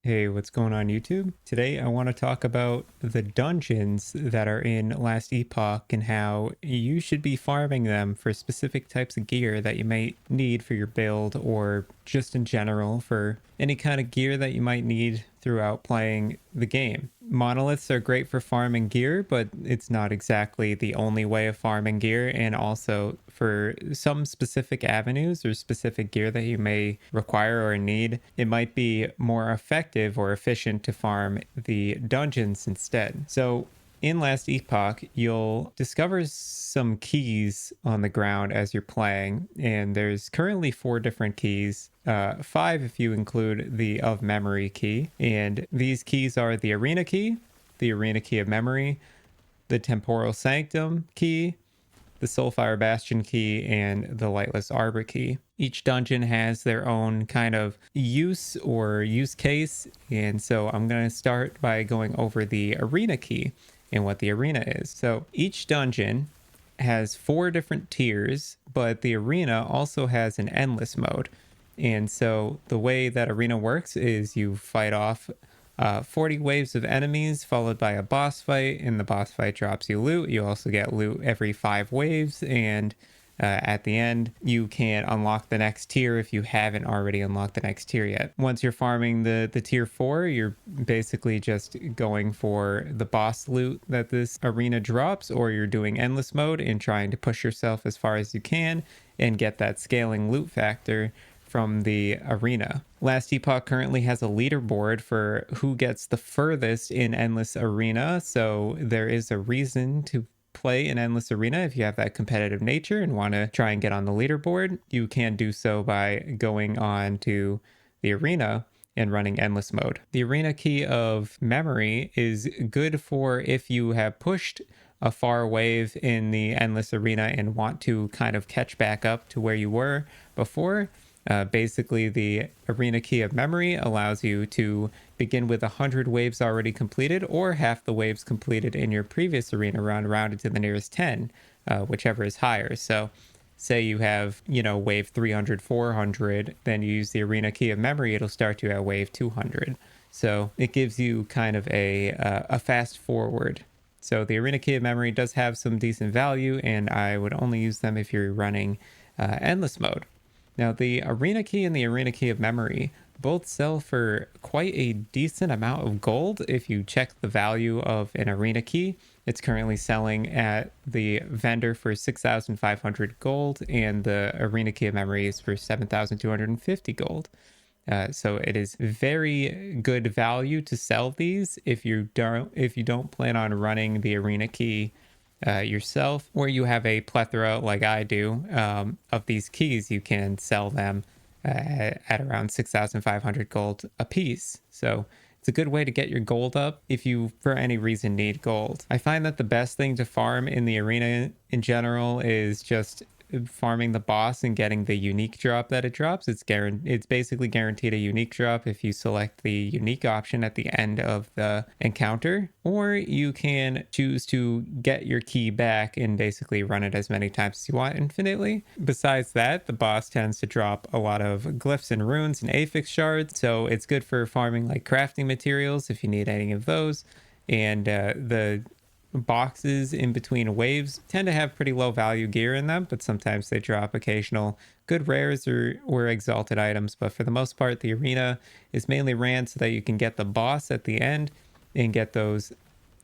Hey, what's going on YouTube? Today I want to talk about the dungeons that are in Last Epoch and how you should be farming them for specific types of gear that you might need for your build or just in general for any kind of gear that you might need throughout playing the game. Monoliths are great for farming gear, but it's not exactly the only way of farming gear, and also for some specific avenues or specific gear that you may require or need, it might be more effective or efficient to farm the dungeons instead. So in Last Epoch, you'll discover some keys on the ground as you're playing, and there's currently 4 different keys, 5 if you include the of memory key. And these keys are the arena key of memory, the temporal sanctum key, the Soulfire Bastion key, and the Lightless Arbor key. Each dungeon has their own kind of use or use case, and so I'm going to start by going over the arena key and what the arena is. So each dungeon has 4 different tiers, but the arena also has an endless mode. And so the way that arena works is you fight off 40 waves of enemies followed by a boss fight, and the boss fight drops you loot. You also get loot every 5 waves, and at the end you can unlock the next tier if you haven't already unlocked the next tier yet. Once you're farming the tier 4, you're basically just going for the boss loot that this arena drops, or you're doing endless mode and trying to push yourself as far as you can and get that scaling loot factor from the arena. Last Epoch currently has a leaderboard for who gets the furthest in Endless Arena, so there is a reason to play in Endless Arena if you have that competitive nature and want to try and get on the leaderboard. You can do so by going on to the arena and running endless mode. The arena key of memory is good for if you have pushed a far wave in the endless arena and want to kind of catch back up to where you were before. Basically, the arena key of memory allows you to begin with 100 waves already completed, or half the waves completed in your previous arena run rounded to the nearest 10, whichever is higher. So say you have, wave 300, 400, then you use the arena key of memory, it'll start you at wave 200. So it gives you kind of a fast forward. So the arena key of memory does have some decent value, and I would only use them if you're running endless mode. Now, the arena key and the arena key of memory both sell for quite a decent amount of gold. If you check the value of an arena key, it's currently selling at the vendor for 6,500 gold, and the arena key of memory is for 7,250 gold. So it is very good value to sell these if you don't plan on running the arena key yourself, or you have a plethora like I do of these keys. You can sell them at around 6,500 gold a piece. So it's a good way to get your gold up if you for any reason need gold. I find that the best thing to farm in the arena in general is just farming the boss and getting the unique drop that it drops. It's basically guaranteed a unique drop if you select the unique option at the end of the encounter, or you can choose to get your key back and basically run it as many times as you want infinitely. Besides that, the boss tends to drop a lot of glyphs and runes and affix shards, so it's good for farming like crafting materials if you need any of those. And the boxes in between waves tend to have pretty low value gear in them, but sometimes they drop occasional good rares or exalted items. But for the most part, the arena is mainly ran so that you can get the boss at the end and get those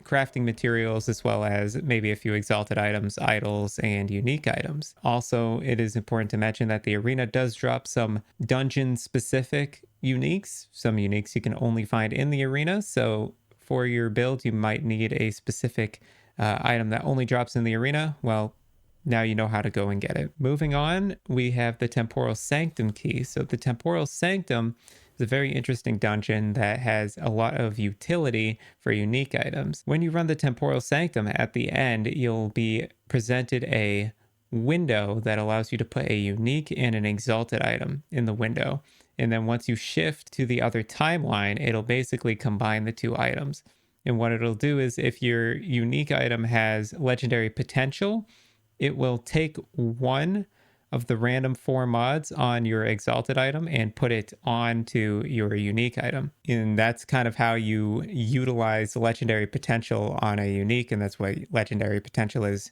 crafting materials, as well as maybe a few exalted items, idols, and unique items. Also, it is important to mention that the arena does drop some dungeon specific uniques, some uniques you can only find in the arena. So for your build, you might need a specific item that only drops in the arena. Well, now you know how to go and get it. Moving on, we have the Temporal Sanctum key. So the Temporal Sanctum is a very interesting dungeon that has a lot of utility for unique items. When you run the Temporal Sanctum, at the end, you'll be presented a window that allows you to put a unique and an exalted item in the window. And then once you shift to the other timeline, it'll basically combine the 2 items. And what it'll do is if your unique item has legendary potential, it will take one of the random 4 mods on your exalted item and put it onto your unique item. And that's kind of how you utilize legendary potential on a unique, and that's what legendary potential is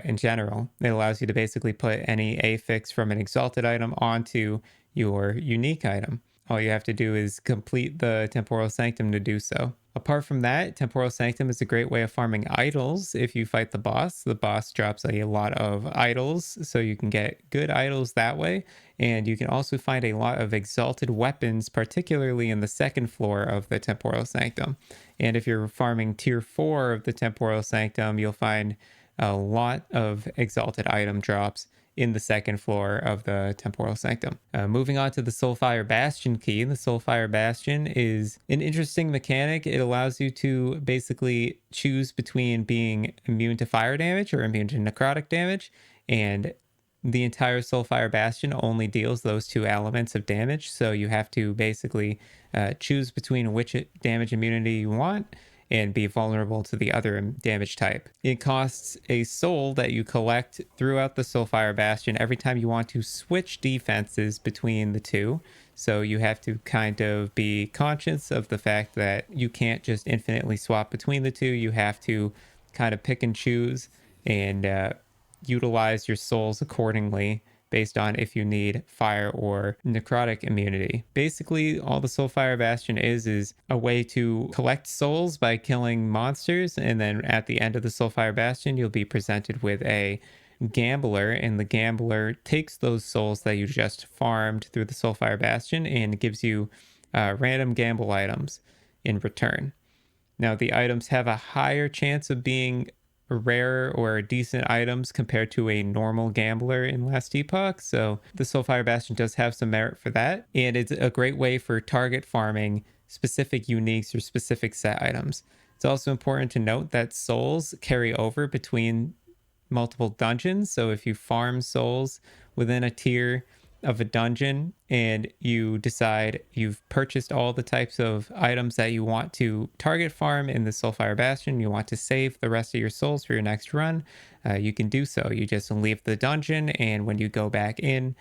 in general. It allows you to basically put any affix from an exalted item onto your unique item. All you have to do is complete the Temporal Sanctum to do so. Apart from that, Temporal Sanctum is a great way of farming idols. If you fight the boss drops a lot of idols, so you can get good idols that way. And you can also find a lot of exalted weapons, particularly in the second floor of the Temporal Sanctum. And if you're farming tier 4 of the Temporal Sanctum, you'll find a lot of exalted item drops in the second floor of the Temporal Sanctum. Moving on to the Soulfire Bastion key. The Soulfire Bastion is an interesting mechanic. It allows you to basically choose between being immune to fire damage or immune to necrotic damage, and the entire Soulfire Bastion only deals those 2 elements of damage, so you have to basically choose between which damage immunity you want and be vulnerable to the other damage type. It costs a soul that you collect throughout the Soulfire Bastion every time you want to switch defenses between the 2. So you have to kind of be conscious of the fact that you can't just infinitely swap between the 2. You have to kind of pick and choose and utilize your souls accordingly based on if you need fire or necrotic immunity. Basically, all the Soulfire Bastion is a way to collect souls by killing monsters, and then at the end of the Soulfire Bastion, you'll be presented with a gambler, and the gambler takes those souls that you just farmed through the Soulfire Bastion and gives you random gamble items in return. Now, the items have a higher chance of being rare or decent items compared to a normal gambler in Last Epoch, so the Soulfire Bastion does have some merit for that, and it's a great way for target farming specific uniques or specific set items. It's also important to note that souls carry over between multiple dungeons, so if you farm souls within a tier of a dungeon and you decide you've purchased all the types of items that you want to target farm in the Soulfire Bastion, you want to save the rest of your souls for your next run, you can do so. You just leave the dungeon, and when you go back in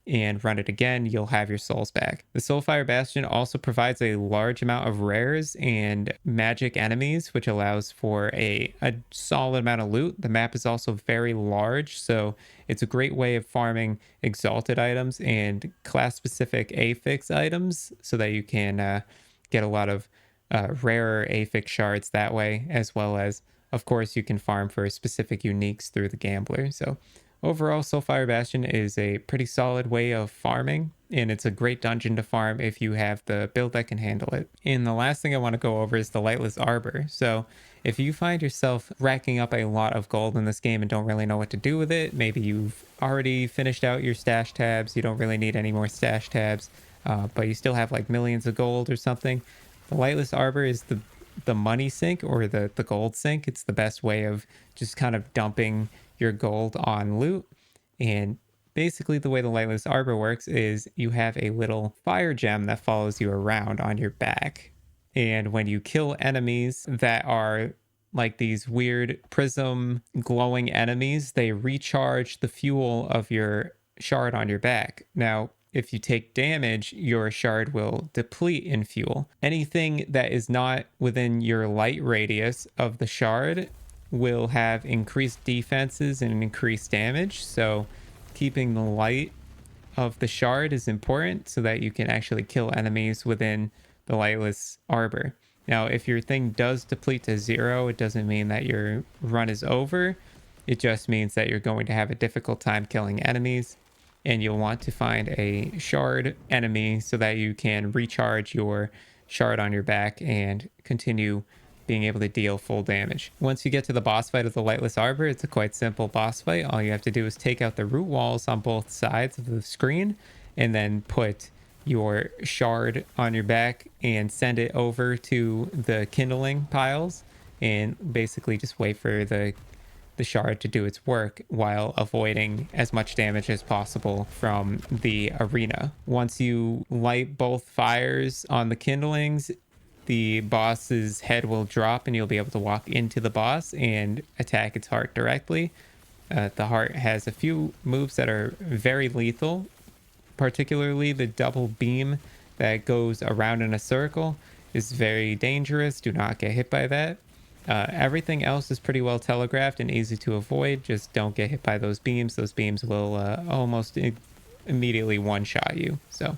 and run it again, you'll have your souls back. The Soulfire Bastion also provides a large amount of rares and magic enemies, which allows for a solid amount of loot. The map is also very large, so it's a great way of farming exalted items and class-specific affix items so that you can get a lot of rarer affix shards that way, as well as, of course, you can farm for specific uniques through the gambler. So overall, Soulfire Bastion is a pretty solid way of farming, and it's a great dungeon to farm if you have the build that can handle it. And the last thing I want to go over is the Lightless Arbor. So if you find yourself racking up a lot of gold in this game and don't really know what to do with it, maybe you've already finished out your stash tabs, you don't really need any more stash tabs, but you still have like millions of gold or something, the Lightless Arbor is the money sink or the gold sink. It's the best way of just kind of dumping your gold on loot. And basically the way the Lightless Arbor works is you have a little fire gem that follows you around on your back. And when you kill enemies that are like these weird prism glowing enemies, they recharge the fuel of your shard on your back. Now, if you take damage, your shard will deplete in fuel. Anything that is not within your light radius of the shard will have increased defenses and increased damage. So keeping the light of the shard is important so that you can actually kill enemies within the Lightless Arbor. Now, if your thing does deplete to 0, it doesn't mean that your run is over. It just means that you're going to have a difficult time killing enemies, and you'll want to find a shard enemy so that you can recharge your shard on your back and continue being able to deal full damage. Once you get to the boss fight of the Lightless Arbor, it's a quite simple boss fight. All you have to do is take out the root walls on both sides of the screen and then put your shard on your back and send it over to the kindling piles, and basically just wait for the shard to do its work while avoiding as much damage as possible from the arena. Once you light both fires on the kindlings, the boss's head will drop and you'll be able to walk into the boss and attack its heart directly. The heart has a few moves that are very lethal, particularly the double beam that goes around in a circle is very dangerous. Do not get hit by that. Everything else is pretty well telegraphed and easy to avoid. Just don't get hit by those beams. Those beams will almost immediately one-shot you. So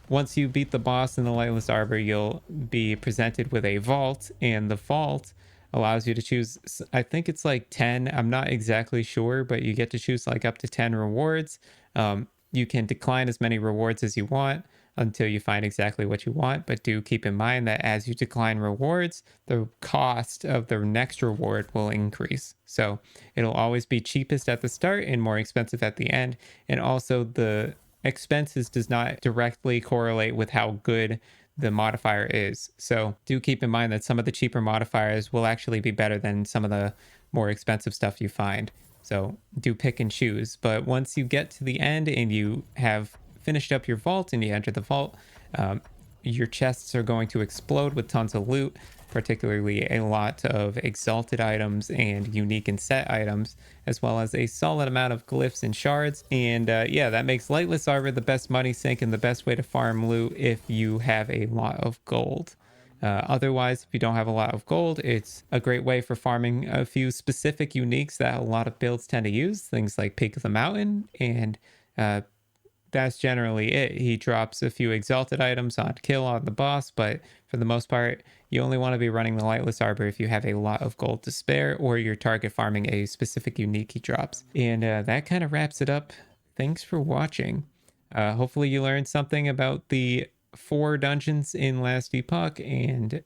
once you beat the boss in the Lightless Arbor, you'll be presented with a vault, and the vault allows you to choose, I think it's like 10, I'm not exactly sure, but you get to choose like up to 10 rewards. You can decline as many rewards as you want until you find exactly what you want, but do keep in mind that as you decline rewards, the cost of the next reward will increase. So it'll always be cheapest at the start and more expensive at the end. And also the expenses does not directly correlate with how good the modifier is. So do keep in mind that some of the cheaper modifiers will actually be better than some of the more expensive stuff you find. So do pick and choose. But once you get to the end and you have finished up your vault and you enter the vault, your chests are going to explode with tons of loot, particularly a lot of exalted items and unique and set items, as well as a solid amount of glyphs and shards. And yeah, that makes Lightless Arbor the best money sink and the best way to farm loot if you have a lot of gold. Otherwise, if you don't have a lot of gold, it's a great way for farming a few specific uniques that a lot of builds tend to use, things like Peak of the Mountain, and that's generally it. He drops a few exalted items on kill on the boss, but for the most part, you only want to be running the Lightless Arbor if you have a lot of gold to spare or you're target farming a specific unique he drops. And that kind of wraps it up. Thanks for watching. Hopefully you learned something about the 4 dungeons in Last Epoch, and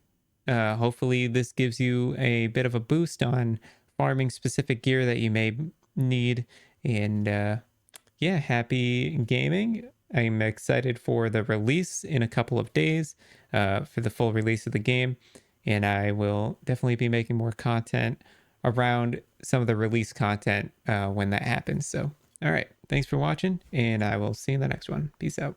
hopefully this gives you a bit of a boost on farming specific gear that you may need. And yeah, happy gaming. I'm excited for the release in a couple of days, for the full release of the game, and I will definitely be making more content around some of the release content when that happens. So all right, thanks for watching, and I will see you in the next one. Peace out.